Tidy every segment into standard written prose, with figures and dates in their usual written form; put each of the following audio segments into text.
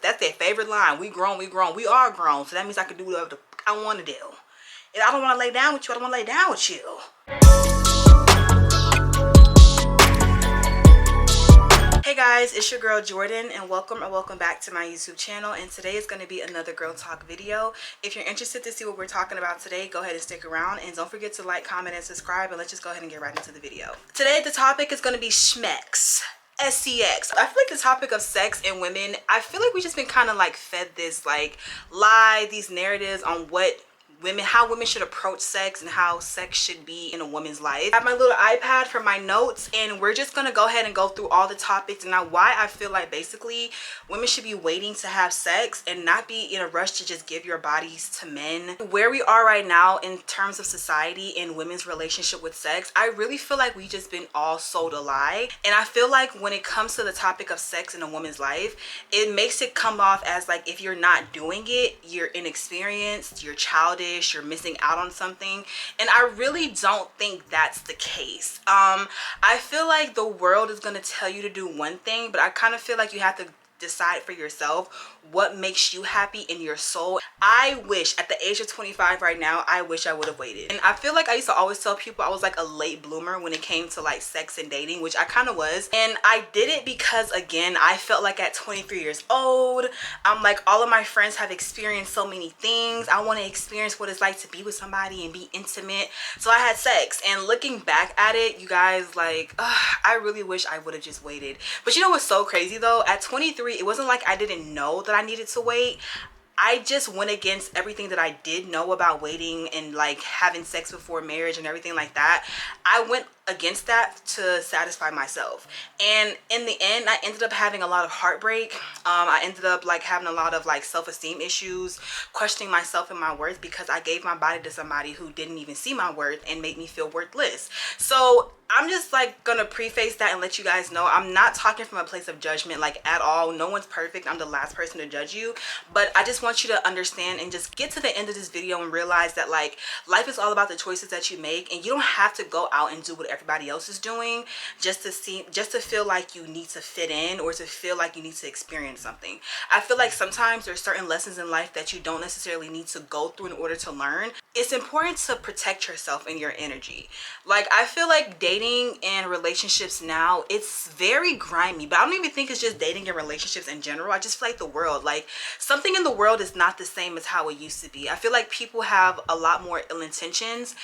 That's their favorite line. We grown, we grown. We are grown. So that means I can do whatever the fuck I want to do. And I don't want to lay down with you. I don't want to lay down with you. Hey guys, it's your girl Jordan, and welcome back to my YouTube channel. And today is going to be another girl talk video. If you're interested to see what we're talking about today, go ahead and stick around, and don't forget to like, comment, and subscribe. And let's just go ahead and get right into the video. Today the topic is going to be schmex. SCX. I feel like the topic of sex and women, I feel like we just been kind of like fed this like lie, these narratives on how women should approach sex and how sex should be in a woman's life. I have my little iPad for my notes, and we're just gonna go ahead and go through all the topics and now why I feel like basically women should be waiting to have sex and not be in a rush to just give your bodies to men. Where we are right now in terms of society and women's relationship with sex, I really feel like we just been all sold a lie. And I feel like when it comes to the topic of sex in a woman's life, it makes it come off as like if you're not doing it, you're inexperienced, you're childish, you're missing out on something. And I really don't think that's the case. I feel like the world is going to tell you to do one thing, but I kind of feel like you have to decide for yourself what makes you happy in your soul. I wish at the age of 25 right now, I wish I would have waited. And I feel like I used to always tell people I was like a late bloomer when it came to like sex and dating, which I kind of was. And I did it because, again, I felt like at 23 years old, I'm like, all of my friends have experienced so many things. I want to experience what it's like to be with somebody and be intimate. So I had sex, and looking back at it, you guys, like, I really wish I would have just waited. But you know what's so crazy though? At 23, it wasn't like I didn't know that I needed to wait. I just went against everything that I did know about waiting and like having sex before marriage and everything like that. I went against that to satisfy myself, and in the end I ended up having a lot of heartbreak. I ended up like having a lot of like self-esteem issues, questioning myself and my worth because I gave my body to somebody who didn't even see my worth and made me feel worthless. So I'm just like gonna preface that and let you guys know I'm not talking from a place of judgment like at all. No one's perfect. I'm the last person to judge you, but I just want you to understand and just get to the end of this video and realize that like life is all about the choices that you make, and you don't have to go out and do what everybody else is doing just to feel like you need to fit in or to feel like you need to experience something. I feel like sometimes there's certain lessons in life that you don't necessarily need to go through in order to learn. It's important to protect yourself and your energy. Like, I feel like dating and relationships now, it's very grimy, but I don't even think it's just dating and relationships in general. I just feel like the world, like something in the world is not the same as how it used to be. I feel like people have a lot more ill intentions.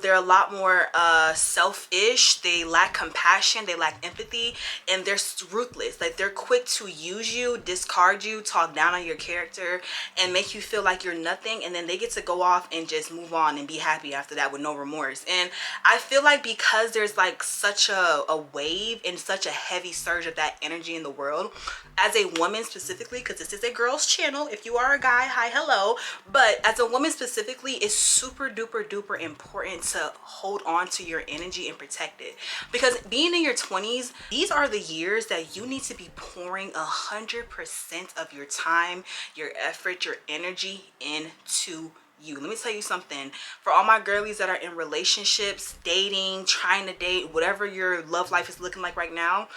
They're a lot more selfish. They lack compassion. They lack empathy, and they're ruthless. Like, they're quick to use you, discard you, talk down on your character, and make you feel like you're nothing. And then they get to go off and just move on and be happy after that with no remorse. And I feel like because there's like such a wave and such a heavy surge of that energy in the world, as a woman specifically, because this is a girl's channel, if you are a guy, hi, hello, but as a woman specifically, it's super duper duper important to hold on to your energy and protect it, because being in your 20s, these are the years that you need to be pouring 100% of your time, your effort, your energy into you. Let me tell you something. For all my girlies that are in relationships, dating, trying to date, whatever your love life is looking like right now,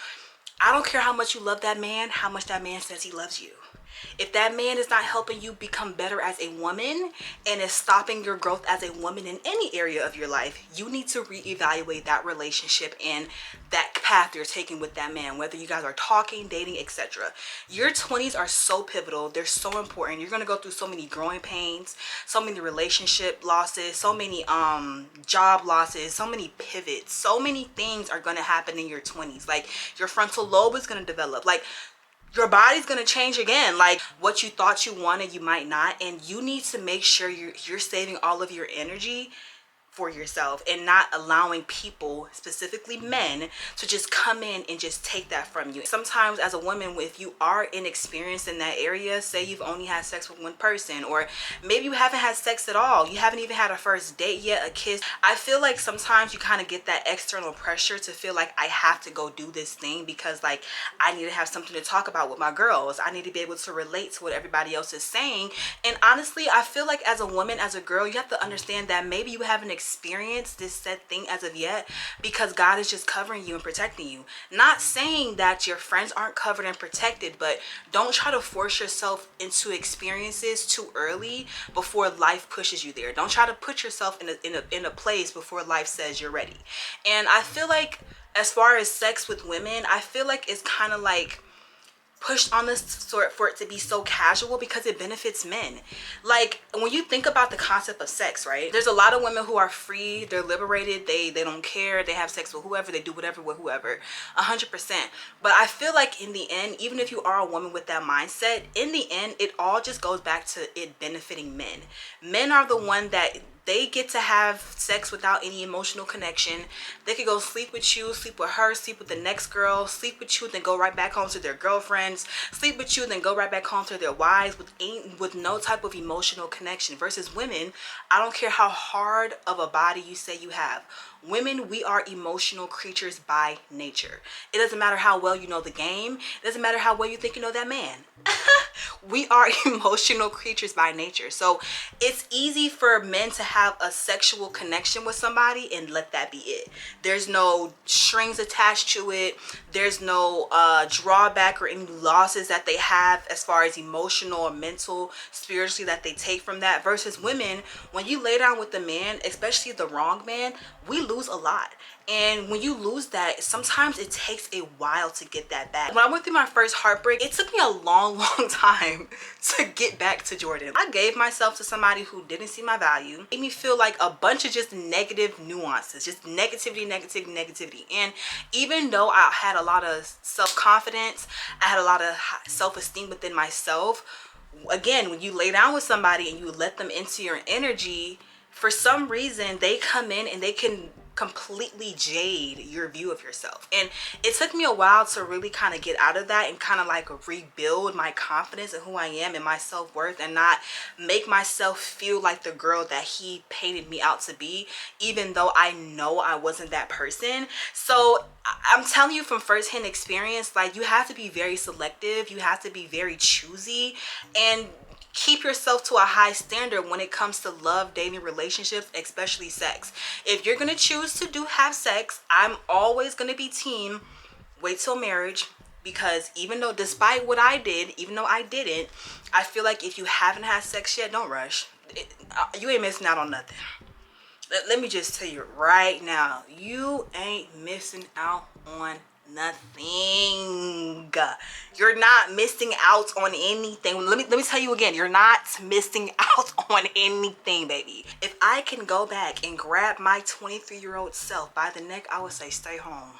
I don't care how much you love that man, how much that man says he loves you. If that man is not helping you become better as a woman and is stopping your growth as a woman in any area of your life, you need to reevaluate that relationship and that path you're taking with that man, whether you guys are talking, dating, etc. Your 20s are so pivotal. They're so important. You're going to go through so many growing pains, so many relationship losses, so many job losses, so many pivots. So many things are going to happen in your 20s. Like, your frontal lobe is going to develop. Like, your body's going to change again. Like, what you thought you wanted, you might not. And you need to make sure you're saving all of your energy for yourself and not allowing people, specifically men, to just come in and just take that from you. Sometimes as a woman, if you are inexperienced in that area, say you've only had sex with one person, or maybe you haven't had sex at all, you haven't even had a first date yet, a kiss, I feel like sometimes you kind of get that external pressure to feel like I have to go do this thing because like I need to have something to talk about with my girls. I need to be able to relate to what everybody else is saying. And honestly, I feel like as a woman, as a girl, you have to understand that maybe you haven't experienced this said thing as of yet, because God is just covering you and protecting you. Not saying that your friends aren't covered and protected, but don't try to force yourself into experiences too early before life pushes you there. Don't try to put yourself in a place before life says you're ready. And I feel like, as far as sex with women, I feel like it's kind of like pushed on this sort for it to be so casual because it benefits men. Like, when you think about the concept of sex, right, there's a lot of women who are free, they're liberated, they don't care, they have sex with whoever, they do whatever with whoever, 100%. But I feel like in the end, even if you are a woman with that mindset, in the end it all just goes back to it benefiting men. Men are the one that they get to have sex without any emotional connection. They could go sleep with you, sleep with her, sleep with the next girl, sleep with you, then go right back home to their girlfriends, sleep with you, then go right back home to their wives with no type of emotional connection. Versus women, I don't care how hard of a body you say you have. Women, we are emotional creatures by nature. It doesn't matter how well you know the game. It doesn't matter how well you think you know that man. We are emotional creatures by nature. So it's easy for men to have a sexual connection with somebody and let that be it. There's no strings attached to it. There's no drawback or any losses that they have as far as emotional or mental, spiritually, that they take from that. Versus women, when you lay down with the man, especially the wrong man, we lose a lot. And when you lose that, sometimes it takes a while to get that back. When I went through my first heartbreak, it took me a long time to get back to Jordan. I gave myself to somebody who didn't see my value. Made me feel like a bunch of just negative nuances, just negativity. And even though I had a lot of self-confidence, I had a lot of self-esteem within myself, again, when you lay down with somebody and you let them into your energy, for some reason they come in and they can completely jade your view of yourself. And it took me a while to really kind of get out of that and kind of like rebuild my confidence in who I am and my self-worth, and not make myself feel like the girl that he painted me out to be, even though I know I wasn't that person. So I'm telling you from firsthand experience, like, you have to be very selective, you have to be very choosy, and keep yourself to a high standard when it comes to love, dating, relationships, especially sex. If you're gonna choose to have sex, I'm always gonna be team wait till marriage, because even though, despite what I did, even though I didn't, I feel like if you haven't had sex yet, don't rush. You ain't missing out on nothing. Let me just tell you right now, you ain't missing out on nothing. You're not missing out on anything. Let me tell you again, you're not missing out on anything, baby. If I can go back and grab my 23-year-old self by the neck, I would say stay home.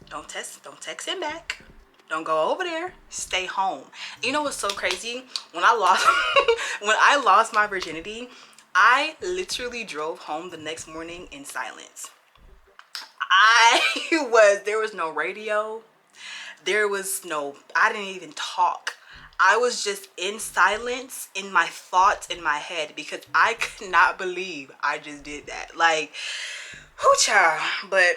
Don't text him back. Don't go over there. Stay home. You know what's so crazy? When I lost my virginity, I literally drove home the next morning in silence. There was no radio. I didn't even talk. I was just in silence, in my thoughts, in my head, because I could not believe I just did that. Like, whoo child. But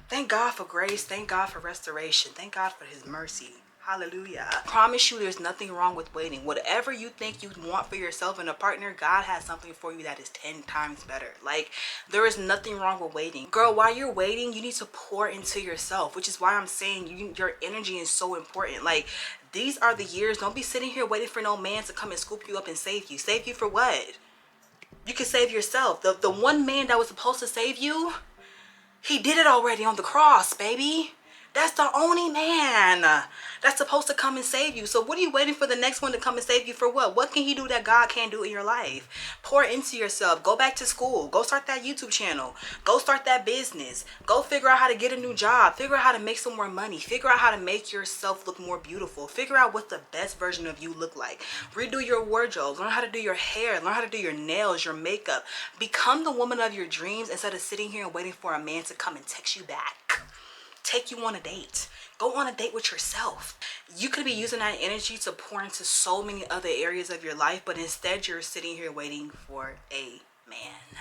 thank God for grace. Thank God for restoration. Thank God for his mercy. Hallelujah. I promise you, there's nothing wrong with waiting. Whatever you think you want for yourself and a partner, God has something for you that is 10 times better. Like, there is nothing wrong with waiting. Girl, while you're waiting, you need to pour into yourself, which is why I'm saying your energy is so important. Like, these are the years. Don't be sitting here waiting for no man to come and scoop you up and save you. Save you for what? You can save yourself. The one man that was supposed to save you, he did it already on the cross, baby. That's the only man that's supposed to come and save you. So what are you waiting for the next one to come and save you for? What can he do that God can't do in your life? Pour into yourself. Go back to school. Go start that YouTube channel. Go start that business. Go figure out how to get a new job. Figure out how to make some more money. Figure out how to make yourself look more beautiful. Figure out what the best version of you look like. Redo your wardrobe. Learn how to do your hair. Learn how to do your nails, your makeup. Become the woman of your dreams instead of sitting here and waiting for a man to come and text you back. Take you on a date. Go on a date with yourself. You could be using that energy to pour into so many other areas of your life, but instead you're sitting here waiting for a man.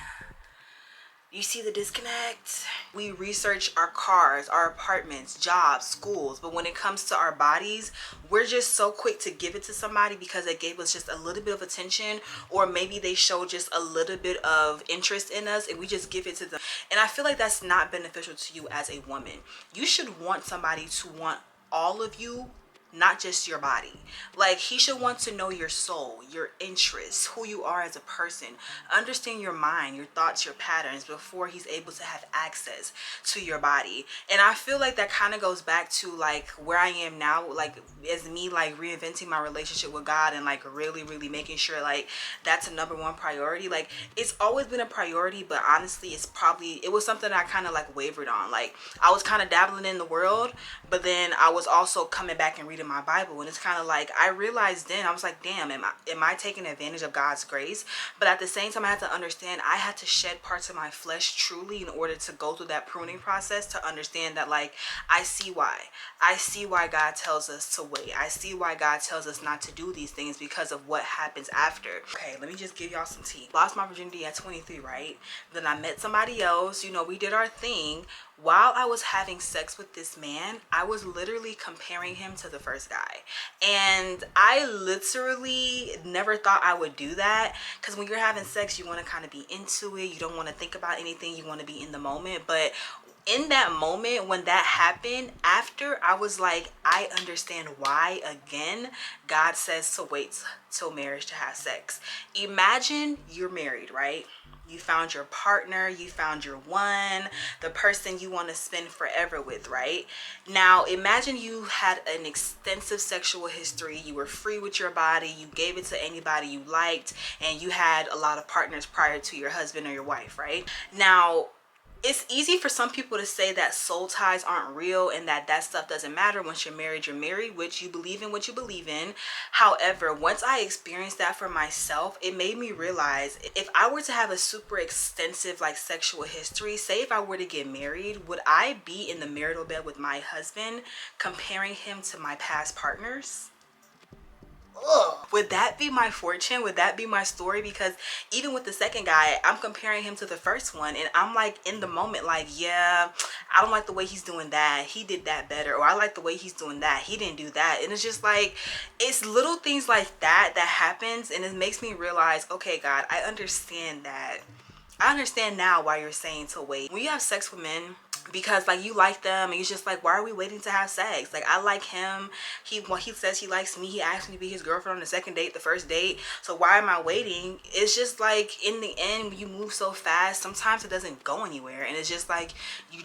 You see the disconnect? We research our cars, our apartments, jobs, schools, but when it comes to our bodies, we're just so quick to give it to somebody because they gave us just a little bit of attention, or maybe they showed just a little bit of interest in us and we just give it to them. And I feel like that's not beneficial to you as a woman. You should want somebody to want all of you, not just your body. Like, he should want to know your soul, your interests, who you are as a person, understand your mind, your thoughts, your patterns before he's able to have access to your body. And I feel like that kind of goes back to like where I am now, like as me like reinventing my relationship with God and like really making sure like that's a #1 priority. Like, it's always been a priority, but honestly it was something that I kind of like wavered on. Like, I was kind of dabbling in the world, but then I was also coming back and reading my Bible, and it's kind of like I realized then, I was like, damn, am I taking advantage of God's grace? But at the same time, I had to understand I had to shed parts of my flesh truly in order to go through that pruning process, to understand that like I see why God tells us to wait. I see why God tells us not to do these things, because of what happens after. Okay, let me just give y'all some tea. Lost my virginity at 23, right? Then I met somebody else, you know, we did our thing. While I was having sex with this man, I was literally comparing him to the first guy. And I literally never thought I would do that, because when you're having sex, you want to kind of be into it. You don't want to think about anything. You want to be in the moment. But in that moment when that happened, after, I was like, I understand why, again, God says to wait till marriage to have sex. Imagine you're married, right? You found your partner, you found your one, the person you want to spend forever with, right? Now, imagine you had an extensive sexual history, you were free with your body, you gave it to anybody you liked, and you had a lot of partners prior to your husband or your wife, right? Now, it's easy for some people to say that soul ties aren't real and that stuff doesn't matter. Once you're married, which you believe in what you believe in. However, once I experienced that for myself, it made me realize if I were to have a super extensive like sexual history, say if I were to get married, would I be in the marital bed with my husband comparing him to my past partners? Ugh. Would that be my fortune? Would that be my story? Because even with the second guy, I'm comparing him to the first one, and I'm like in the moment like, yeah, I don't like the way he's doing that, he did that better, or I like the way he's doing that, he didn't do that. And it's just like, it's little things like that happens, and it makes me realize, okay, God, I understand that. I understand now why you're saying to wait. When you have sex with men, because like you like them and you're just like, why are we waiting to have sex? Like, I like him, he says he likes me, he asked me to be his girlfriend on the second date, the first date, so why am I waiting? It's just like, in the end, you move so fast, sometimes it doesn't go anywhere, and it's just like,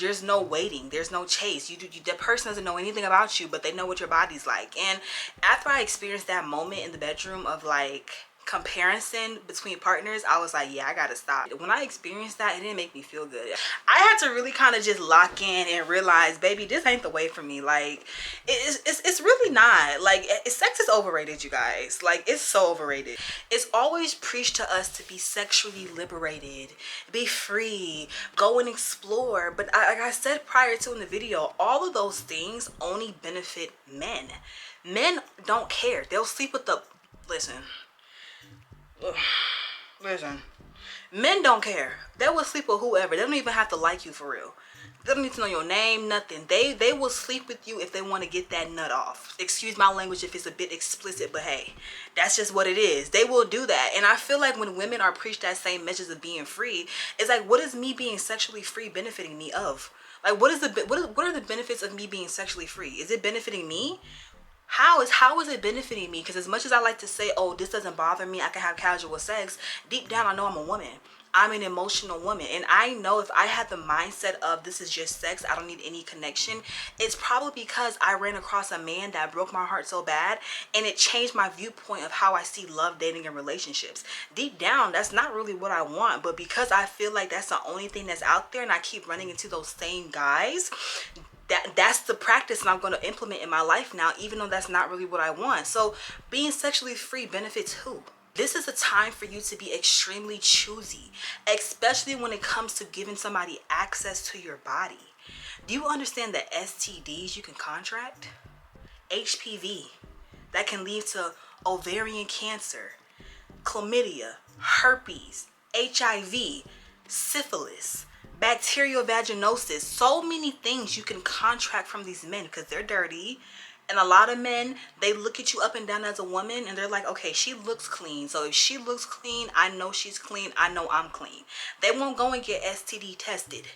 there's no waiting, there's no chase. The person doesn't know anything about you, but they know what your body's like. And after I experienced that moment in the bedroom of like comparison between partners, I was like, yeah, I gotta stop. When I experienced that, it didn't make me feel good. I had to really kind of just lock in and realize, baby, this ain't the way for me. Like, it's really not. Like, sex is overrated, you guys. Like, it's so overrated. It's always preached to us to be sexually liberated, be free, go and explore. But like I said prior to in the video, all of those things only benefit men. Men don't care. They'll sleep with the, listen, men don't care. They will sleep with whoever. They don't even have to like you for real. They don't need to know your name, nothing. They will sleep with you if they want to get that nut off. Excuse my language if it's a bit explicit, but hey, that's just what it is. They will do that. And I feel like when women are preached that same message of being free, it's like, what is me being sexually free benefiting me of? Like, what are the benefits of me being sexually free? Is it benefiting me? How is it benefiting me? Because as much as I like to say, oh, this doesn't bother me, I can have casual sex, deep down I know I'm a woman. I'm an emotional woman, and I know if I had the mindset of this is just sex, I don't need any connection, it's probably because I ran across a man that broke my heart so bad, and it changed my viewpoint of how I see love, dating, and relationships. Deep down, that's not really what I want, but because I feel like that's the only thing that's out there and I keep running into those same guys, that's the practice and I'm going to implement in my life now, even though that's not really what I want. So being sexually free benefits who? This is a time for you to be extremely choosy, especially when it comes to giving somebody access to your body. Do you understand that STDs you can contract? HPV, that can lead to ovarian cancer, chlamydia, herpes, HIV, syphilis, bacterial vaginosis, so many things you can contract from these men because they're dirty. And a lot of men, they look at you up and down as a woman and they're like, okay, she looks clean. So if she looks clean, I know she's clean. I know I'm clean. They won't go and get STD tested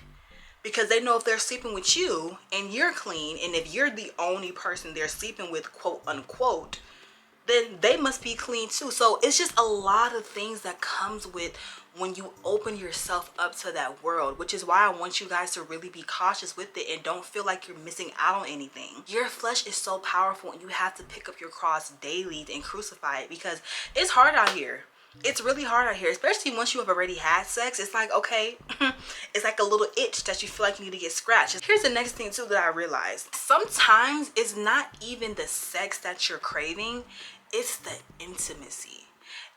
because they know if they're sleeping with you and you're clean, and if you're the only person they're sleeping with, quote unquote, then they must be clean too. So it's just a lot of things that comes with when you open yourself up to that world, which is why I want you guys to really be cautious with it and don't feel like you're missing out on anything. Your flesh is so powerful and you have to pick up your cross daily and crucify it, because it's hard out here. It's really hard out here, especially once you have already had sex. It's like, okay, it's like a little itch that you feel like you need to get scratched. Here's the next thing too that I realized. Sometimes it's not even the sex that you're craving, it's the intimacy.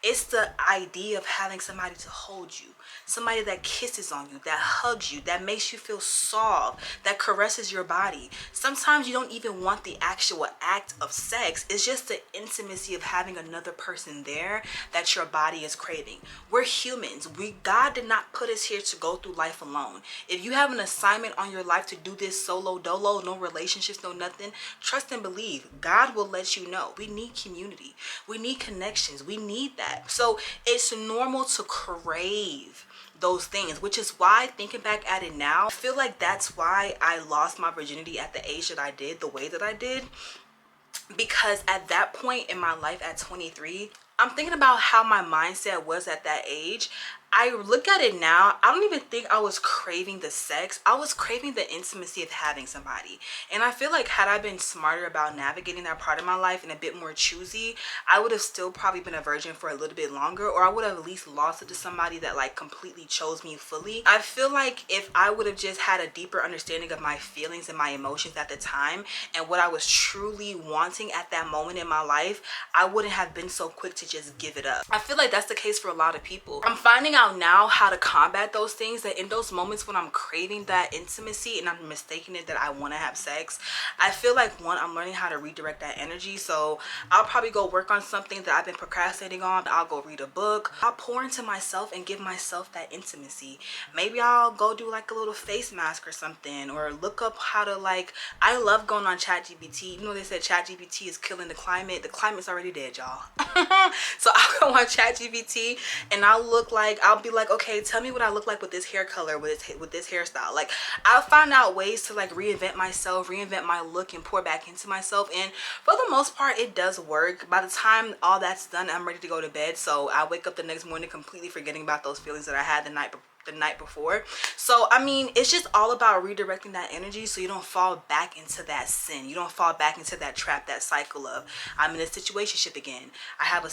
It's the idea of having somebody to hold you, somebody that kisses on you, that hugs you, that makes you feel soft, that caresses your body. Sometimes you don't even want the actual act of sex. It's just the intimacy of having another person there that your body is craving. We're humans. God did not put us here to go through life alone. If you have an assignment on your life to do this solo dolo, no relationships, no nothing, trust and believe God will let you know. We need community. We need connections. We need that. So it's normal to crave those things, which is why, thinking back at it now, I feel like that's why I lost my virginity at the age that I did, the way that I did. Because at that point in my life at 23, I'm thinking about how my mindset was at that age. I look at it now, I don't even think I was craving the sex. I was craving the intimacy of having somebody. And I feel like had I been smarter about navigating that part of my life and a bit more choosy, I would have still probably been a virgin for a little bit longer, or I would have at least lost it to somebody that like completely chose me fully. I feel like if I would have just had a deeper understanding of my feelings and my emotions at the time and what I was truly wanting at that moment in my life, I wouldn't have been so quick to just give it up. I feel like that's the case for a lot of people. I'm finding out now how to combat those things, that in those moments when I'm craving that intimacy and I'm mistaking it that I want to have sex, I feel like, one, I'm learning how to redirect that energy. So I'll probably go work on something that I've been procrastinating on. I'll go read a book. I'll pour into myself and give myself that intimacy. Maybe I'll go do like a little face mask or something, or look up how to, like, I love going on ChatGPT. You know, they said ChatGPT is killing the climate. The climate's already dead, y'all. So I'll go on ChatGPT and I'll be like, okay, tell me what I look like with this hair color, with this hairstyle. Like, I'll find out ways to like reinvent myself, reinvent my look, and pour back into myself. And for the most part, it does work. By the time all that's done, I'm ready to go to bed. So I wake up the next morning completely forgetting about those feelings that I had the night before. So I mean, it's just all about redirecting that energy so you don't fall back into that sin. You don't fall back into that trap, that cycle of, I'm in a situationship again. I have a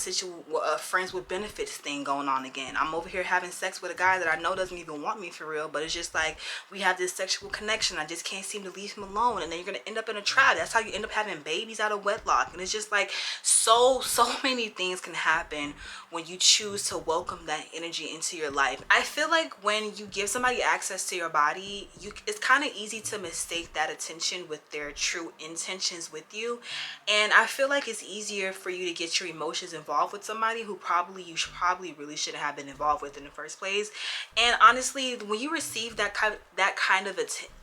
friends with benefits thing going on again. I'm over here having sex with a guy that I know doesn't even want me for real, but it's just like we have this sexual connection. I just can't seem to leave him alone, and then you're gonna end up in a trap. That's how you end up having babies out of wedlock. And it's just like so many things can happen when you choose to welcome that energy into your life. I feel like when you give somebody access to your body, it's kind of easy to mistake that attention with their true intentions with you. And I feel like it's easier for you to get your emotions involved with somebody who you probably really shouldn't have been involved with in the first place. And honestly, when you receive that kind of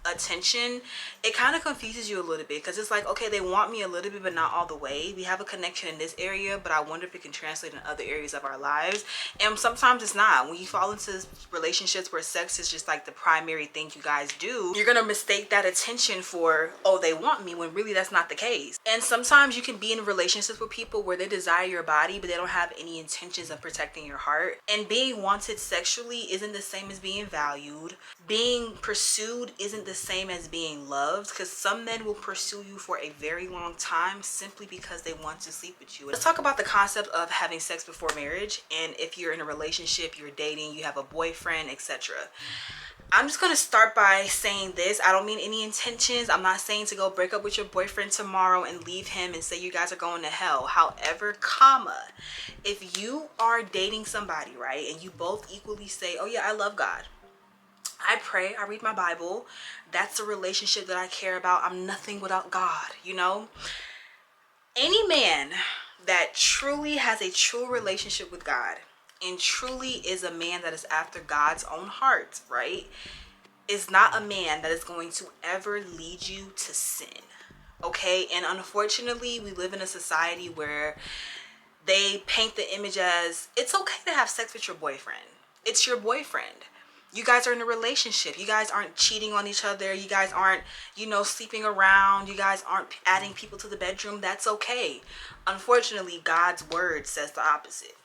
attention, it kind of confuses you a little bit, because it's like, okay, they want me a little bit but not all the way. We have a connection in this area, but I wonder if it can translate in other areas of our lives. And sometimes it's not. When you fall into relationships where sex is just like the primary thing you guys do, you're gonna mistake that attention for, oh, they want me, when really that's not the case. And sometimes you can be in relationships with people where they desire your body but they don't have any intentions of protecting your heart. And being wanted sexually isn't the same as being valued. Being pursued isn't the same as being loved, because some men will pursue you for a very long time simply because they want to sleep with you. Let's talk about the concept of having sex before marriage, and if you're in a relationship, you're dating, you have a boyfriend, etc. I'm just going to start by saying this. I don't mean any intentions. I'm not saying to go break up with your boyfriend tomorrow and leave him and say you guys are going to hell. However, if you are dating somebody, right, and you both equally say, oh yeah, I love God, I pray, I read my Bible, that's a relationship that I care about, I'm nothing without God, you know? Any man that truly has a true relationship with God and truly is a man that is after God's own heart, right? is not a man that is going to ever lead you to sin. Okay? And unfortunately, we live in a society where they paint the image as it's okay to have sex with your boyfriend. It's your boyfriend. You guys are in a relationship. You guys aren't cheating on each other. You guys aren't, sleeping around. You guys aren't adding people to the bedroom. That's okay. Unfortunately, God's word says the opposite.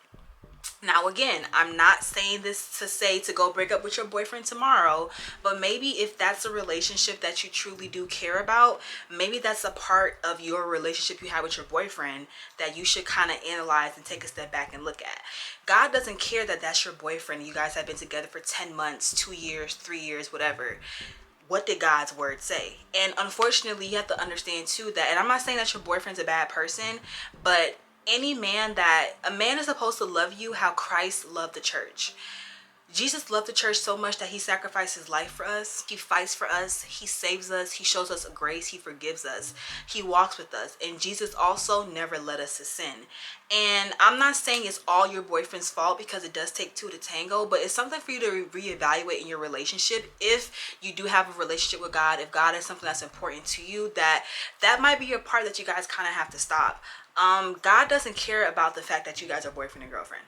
Now, again, I'm not saying this to say to go break up with your boyfriend tomorrow, but maybe if that's a relationship that you truly do care about, maybe that's a part of your relationship you have with your boyfriend that you should kind of analyze and take a step back and look at. God doesn't care that that's your boyfriend. You guys have been together for 10 months, 2 years, 3 years, whatever. What did God's word say? And unfortunately, you have to understand too that, and I'm not saying that your boyfriend's a bad person, but a man is supposed to love you how Christ loved the church. Jesus loved the church so much that he sacrificed his life for us. He fights for us. He saves us. He shows us grace. He forgives us. He walks with us. And Jesus also never led us to sin. And I'm not saying it's all your boyfriend's fault, because it does take two to tango, but it's something for you to reevaluate in your relationship. If you do have a relationship with God, if God is something that's important to you, that might be a part that you guys kind of have to stop. God doesn't care about the fact that you guys are boyfriend and girlfriend.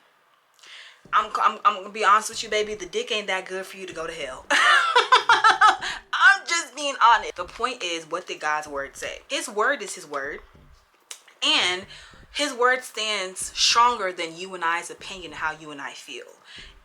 I'm gonna be honest with you, baby. The dick ain't that good for you to go to hell. I'm just being honest. The point is, what did God's word say? His word is his word. And his word stands stronger than you and I's opinion, how you and I feel.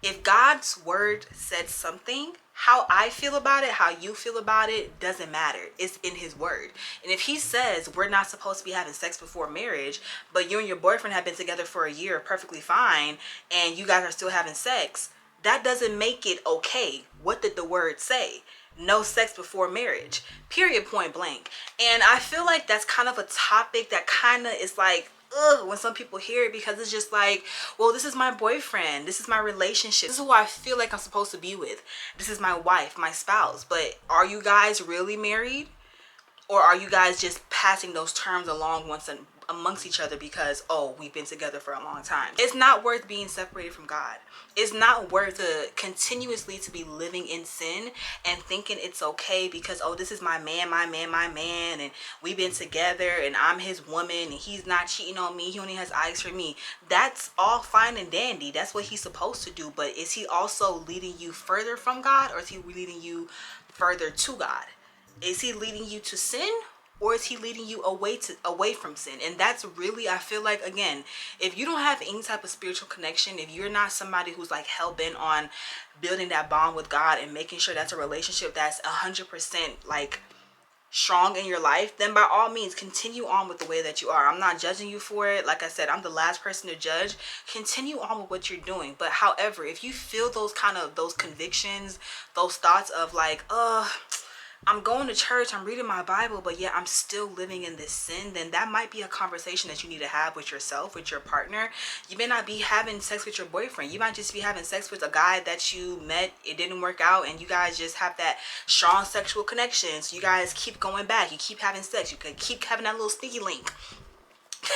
If God's word said something, how I feel about it, how you feel about it, doesn't matter. It's in his word. And if he says we're not supposed to be having sex before marriage, but you and your boyfriend have been together for a year perfectly fine, and you guys are still having sex, that doesn't make it okay. What did the word say? No sex before marriage. Period, point blank. And I feel like that's kind of a topic that kind of is like, ugh, when some people hear it, because it's just like, well, this is my boyfriend, this is my relationship, this is who I feel like I'm supposed to be with, this is my wife, my spouse. But are you guys really married? Or are you guys just passing those terms along amongst each other because, oh, we've been together for a long time? It's not worth being separated from God. It's not worth continuously to be living in sin and thinking it's okay because, oh, this is my man, and we've been together and I'm his woman and he's not cheating on me. He only has eyes for me. That's all fine and dandy. That's what he's supposed to do. But is he also leading you further from God, or is he leading you further to God? Is he leading you to sin, or is he leading you away from sin? And that's really, I feel like, again, if you don't have any type of spiritual connection, if you're not somebody who's like hell-bent on building that bond with God and making sure that's a relationship that's 100% like strong in your life, then by all means continue on with the way that you are. I'm not judging you for it. Like I said, I'm the last person to judge. Continue on with what you're doing. But however, if you feel those convictions, those thoughts of like, I'm going to church, I'm reading my Bible, but yet I'm still living in this sin, then that might be a conversation that you need to have with yourself, with your partner. You may not be having sex with your boyfriend. You might just be having sex with a guy that you met, it didn't work out, and you guys just have that strong sexual connection. So you guys keep going back, you keep having sex, you could keep having that little sneaky link.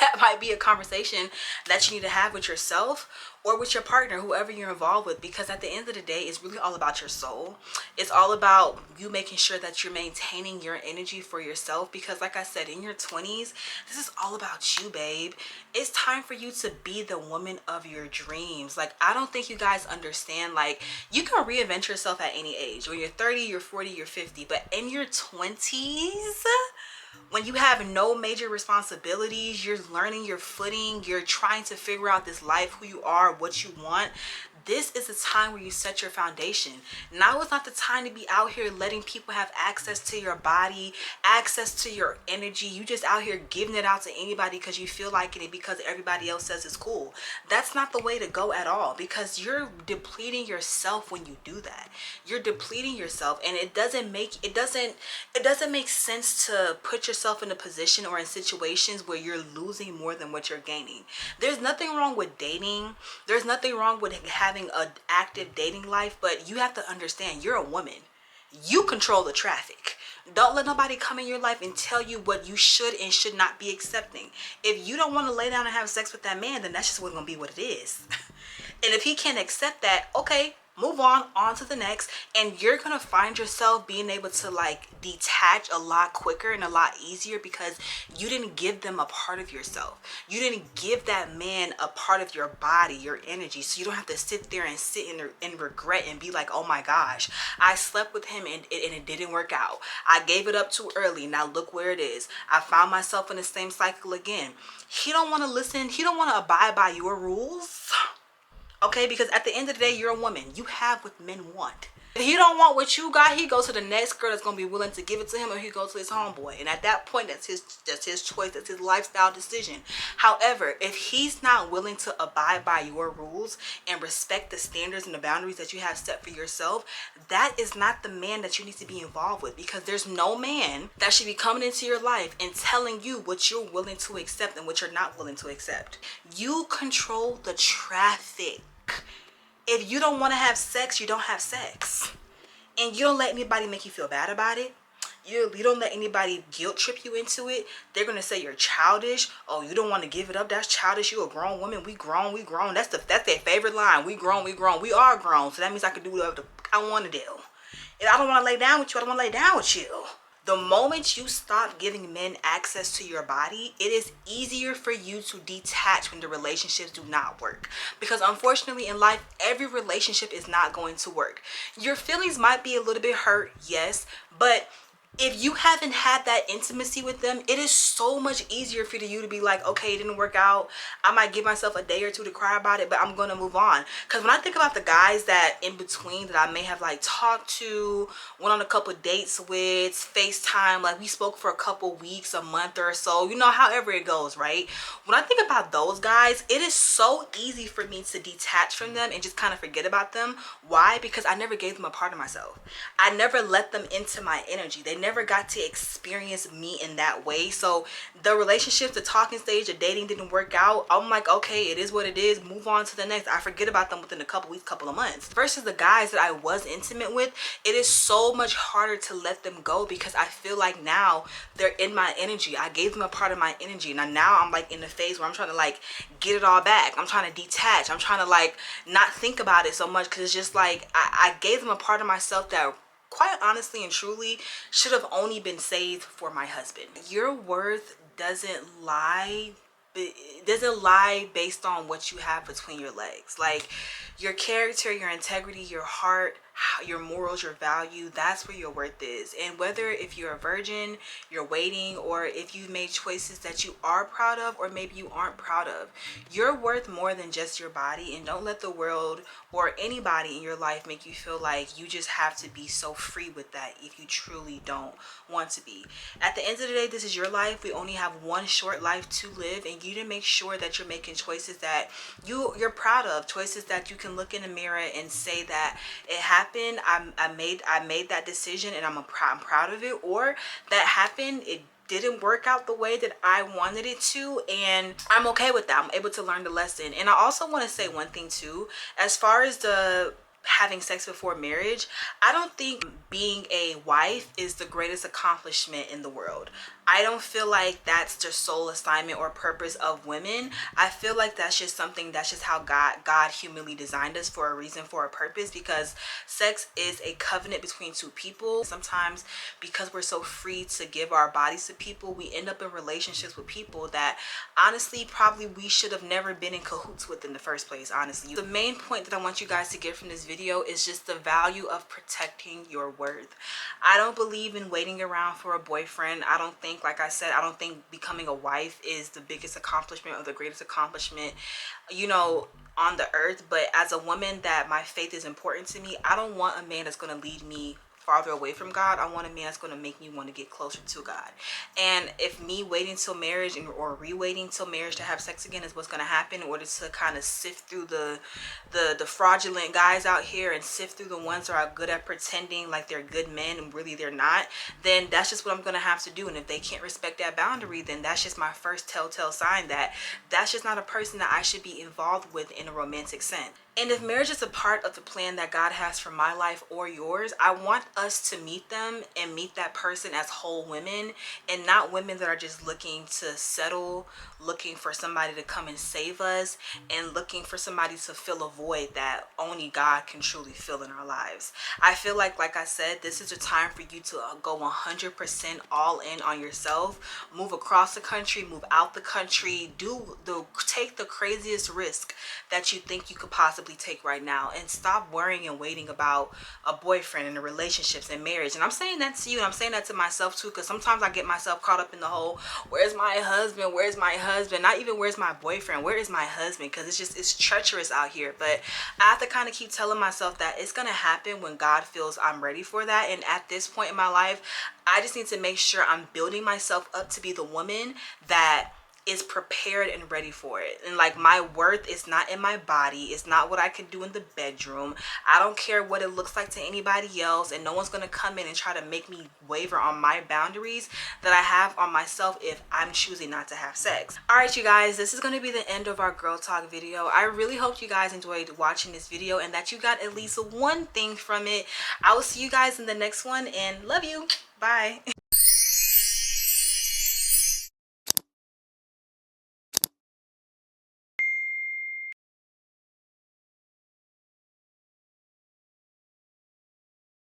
That might be a conversation that you need to have with yourself or with your partner, whoever you're involved with, because at the end of the day, it's really all about your soul. It's all about you making sure that you're maintaining your energy for yourself, because like I said, in your 20s, this is all about you, babe. It's time for you to be the woman of your dreams. Like, I don't think you guys understand, like, you can reinvent yourself at any age. When you're 30, you're 40, you're 50, but in your 20s, when you have no major responsibilities, you're learning your footing, you're trying to figure out this life, who you are, what you want, this is the time where you set your foundation. Now is not the time to be out here letting people have access to your body, access to your energy. You just out here giving it out to anybody because you feel like it and because everybody else says it's cool. That's not the way to go at all, because you're depleting yourself when you do that. You're depleting yourself, and it doesn't make sense to put yourself in a position or in situations where you're losing more than what you're gaining. There's nothing wrong with dating. There's nothing wrong with having an active dating life, but you have to understand, you're a woman. You control the traffic. Don't let nobody come in your life and tell you what you should and should not be accepting. If you don't want to lay down and have sex with that man, then that's just what's going to be what it is. And if he can't accept that, okay, move on to the next, and you're gonna find yourself being able to like detach a lot quicker and a lot easier because you didn't give them a part of yourself. You didn't give that man a part of your body, your energy, so you don't have to sit there and sit in regret and be like, oh my gosh, I slept with him and it didn't work out. I gave it up too early, now look where it is. I found myself in the same cycle again. He don't want to listen. He don't want to abide by your rules. Okay, because at the end of the day, you're a woman. You have what men want. If he don't want what you got, he goes to the next girl that's gonna be willing to give it to him, or he goes to his homeboy. And at that point, that's his choice, that's his lifestyle decision. However, if he's not willing to abide by your rules and respect the standards and the boundaries that you have set for yourself, that is not the man that you need to be involved with, because there's no man that should be coming into your life and telling you what you're willing to accept and what you're not willing to accept. You control the traffic. If you don't want to have sex, you don't have sex. And you don't let anybody make you feel bad about it. You don't let anybody guilt trip you into it. They're going to say you're childish. Oh, you don't want to give it up. That's childish. You're a grown woman. We grown. That's their favorite line. We grown. We are grown. So that means I can do whatever I want to do. If I don't want to lay down with you, I don't want to lay down with you. The moment you stop giving men access to your body, it is easier for you to detach when the relationships do not work. Because unfortunately in life, every relationship is not going to work. Your feelings might be a little bit hurt, yes, but if you haven't had that intimacy with them, it is so much easier for you to be like, okay, it didn't work out. I might give myself a day or two to cry about it, but I'm going to move on. Because when I think about the guys that in between that I may have like talked to, went on a couple dates with, FaceTime, like we spoke for a couple weeks, a month or so, you know, however it goes, right? When I think about those guys, it is so easy for me to detach from them and just kind of forget about them. Why? Because I never gave them a part of myself. I never let them into my energy. They never got to experience me in that way. So the relationship, the talking stage, the dating didn't work out. I'm like, okay, it is what it is. Move on to the next. I forget about them within a couple weeks, couple of months. Versus the guys that I was intimate with, it is so much harder to let them go because I feel like now they're in my energy. I gave them a part of my energy. Now I'm like in the phase where I'm trying to like get it all back. I'm trying to detach. I'm trying to like not think about it so much because it's just like I gave them a part of myself that quite honestly and truly should have only been saved for my husband. Your worth doesn't lie based on what you have between your legs. Like your character, your integrity, your heart, your morals, your value, that's where your worth is. And whether if you're a virgin, you're waiting, or if you've made choices that you are proud of or maybe you aren't proud of, you're worth more than just your body. And don't let the world or anybody in your life make you feel like you just have to be so free with that if you truly don't want to be. At the end of the day, this is your life. We only have one short life to live, and you need to make sure that you're making choices that you're proud of, choices that you can look in the mirror and say that it happened. I made that decision and I'm proud of it, or that happened, it didn't work out the way that I wanted it to, and I'm okay with that. I'm able to learn the lesson. And I also want to say one thing too, as far as the having sex before marriage, I don't think being a wife is the greatest accomplishment in the world. I don't feel like that's the sole assignment or purpose of women. I feel like that's just something, that's just how God humanly designed us, for a reason, for a purpose, because sex is a covenant between two people. Sometimes because we're so free to give our bodies to people, we end up in relationships with people that honestly probably we should have never been in cahoots with in the first place, honestly. The main point that I want you guys to get from this video is just the value of protecting your worth. I don't believe in waiting around for a boyfriend. I don't think, like I said, I don't think becoming a wife is the biggest accomplishment or the greatest accomplishment, you know, on the earth. But as a woman that my faith is important to me, I don't want a man that's going to lead me farther away from God. I want a man that's going to make me want to get closer to God. And if me waiting till marriage or re-waiting till marriage to have sex again is what's going to happen in order to kind of sift through the fraudulent guys out here and sift through the ones that are good at pretending like they're good men and really they're not, then that's just what I'm going to have to do. And if they can't respect that boundary, then that's just my first telltale sign that that's just not a person that I should be involved with in a romantic sense. And if marriage is a part of the plan that God has for my life or yours, I want us to meet them and meet that person as whole women, and not women that are just looking to settle, looking for somebody to come and save us, and looking for somebody to fill a void that only God can truly fill in our lives. I feel like I said, this is a time for you to go 100% all in on yourself. Move across the country, move out the country, take the craziest risk that you think you could possibly take right now, and stop worrying and waiting about a boyfriend and the relationships and marriage. And I'm saying that to you, and I'm saying that to myself too, because sometimes I get myself caught up in the whole, where's my husband, where's my husband, not even where's my boyfriend, where is my husband, because it's treacherous out here. But I have to kind of keep telling myself that it's gonna happen when God feels I'm ready for that. And at this point in my life, I just need to make sure I'm building myself up to be the woman that is prepared and ready for it. And like, my worth is not in my body, it's not what I can do in the bedroom. I don't care what it looks like to anybody else, and no one's gonna come in and try to make me waver on my boundaries that I have on myself if I'm choosing not to have sex. All right, you guys, this is going to be the end of our girl talk video. I really hope you guys enjoyed watching this video and that you got at least one thing from it. I will see you guys in the next one, and love you. Bye.